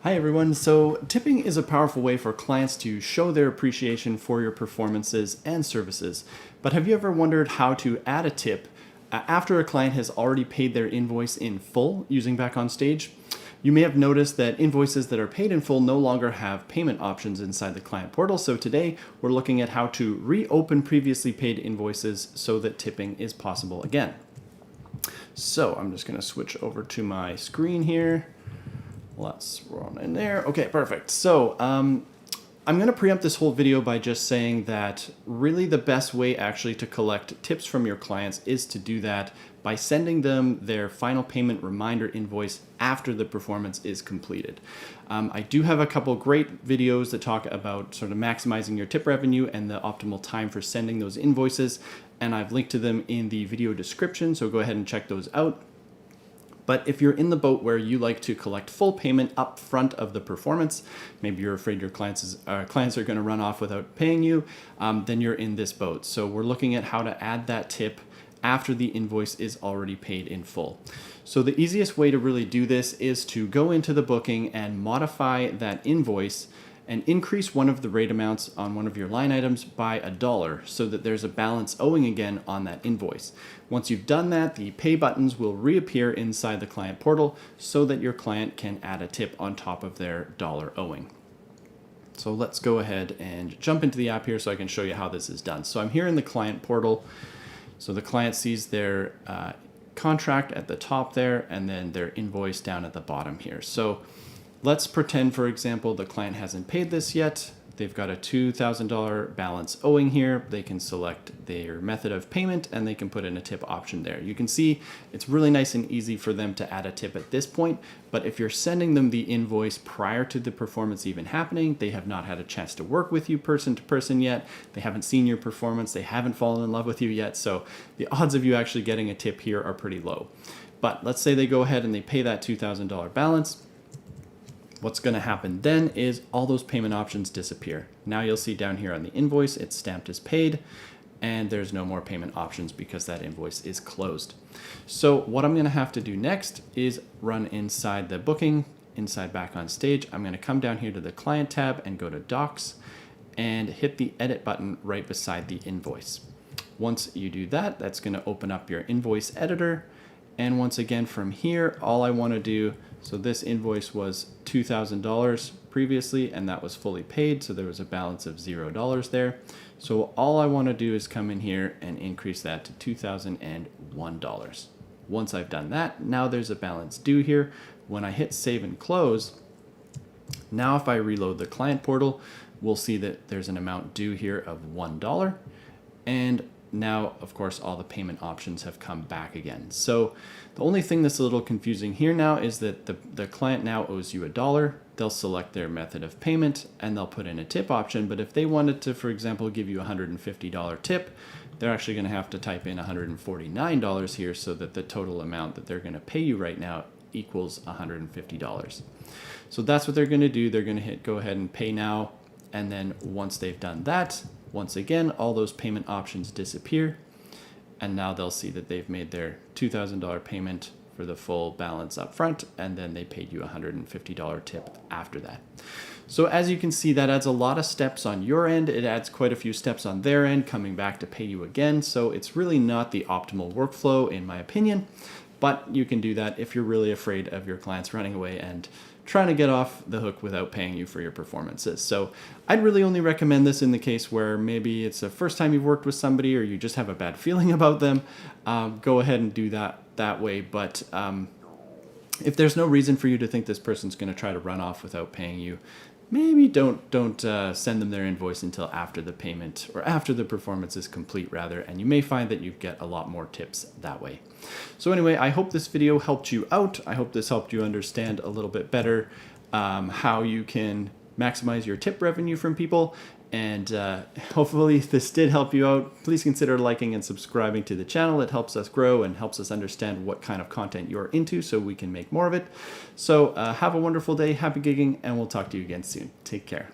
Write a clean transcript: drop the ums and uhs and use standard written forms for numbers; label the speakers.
Speaker 1: Hi everyone. So tipping is a powerful way for clients to show their appreciation for your performances and services. But have you ever wondered how to add a tip after a client has already paid their invoice in full using BackonStage? You may have noticed that invoices that are paid in full no longer have payment options inside the client portal. So today we're looking at how to reopen previously paid invoices so that tipping is possible again. So I'm just going to switch over to my screen here. Let's run in there. Okay, perfect. So I'm going to preempt this whole video by just saying that really the best way actually to collect tips from your clients is to do that by sending them their final payment reminder invoice after the performance is completed. I do have a couple great videos that talk about sort of maximizing your tip revenue and the optimal time for sending those invoices, and I've linked to them in the video description, so go ahead and check those out. But if you're in the boat where you like to collect full payment up front of the performance, maybe you're afraid your clients are going to run off without paying you, then you're in this boat. So we're looking at how to add that tip after the invoice is already paid in full. So the easiest way to really do this is to go into the booking and modify that invoice and increase one of the rate amounts on one of your line items by $1 so that there's a balance owing again on that invoice. Once you've done that, the pay buttons will reappear inside the client portal so that your client can add a tip on top of their dollar owing. So let's go ahead and jump into the app here so I can show you how this is done. So I'm here in the client portal. So the client sees their contract at the top there and then their invoice down at the bottom here. So let's pretend, for example, the client hasn't paid this yet. They've got a $2,000 balance owing here. They can select their method of payment and they can put in a tip option there. You can see it's really nice and easy for them to add a tip at this point, but if you're sending them the invoice prior to the performance even happening, they have not had a chance to work with you person to person yet. They haven't seen your performance. They haven't fallen in love with you yet. So the odds of you actually getting a tip here are pretty low. But let's say they go ahead and they pay that $2,000 balance. What's going to happen then is all those payment options disappear. Now you'll see down here on the invoice, it's stamped as paid, and there's no more payment options because that invoice is closed. So what I'm going to have to do next is run inside the booking, inside BackonStage. I'm going to come down here to the Client tab and go to Docs and hit the Edit button right beside the invoice. Once you do that, that's going to open up your invoice editor. And once again, from here, all I want to do, so this invoice was $2,000 previously, and that was fully paid, so there was a balance of $0 there. So all I want to do is come in here and increase that to $2,001. Once I've done that, now there's a balance due here. When I hit Save and Close, now if I reload the client portal, we'll see that there's an amount due here of $1. And now, of course, all the payment options have come back again. So the only thing that's a little confusing here now is that the client now owes you $1. They'll select their method of payment and they'll put in a tip option. But if they wanted to, for example, give you a $150 tip, they're actually going to have to type in $149 here so that the total amount that they're going to pay you right now equals $150. So that's what they're going to do. They're going to hit go ahead and pay now. And then once they've done that, once again, all those payment options disappear, and now they'll see that they've made their $2,000 payment for the full balance up front, and then they paid you a $150 tip after that. So as you can see, that adds a lot of steps on your end. It adds quite a few steps on their end, coming back to pay you again. So it's really not the optimal workflow, in my opinion, but you can do that if you're really afraid of your clients running away and trying to get off the hook without paying you for your performances. So I'd really only recommend this in the case where maybe it's the first time you've worked with somebody or you just have a bad feeling about them. Go ahead and do that way. But if there's no reason for you to think this person's going to try to run off without paying you, maybe don't send them their invoice until after the payment or after the performance is complete rather, and you may find that you get a lot more tips that way. So anyway, I hope this video helped you out. I hope this helped you understand a little bit better how you can maximize your tip revenue from people. And hopefully this did help you out. Please consider liking and subscribing to the channel. It helps us grow and helps us understand what kind of content you're into so we can make more of it. So have a wonderful day, happy gigging, and we'll talk to you again soon. Take care.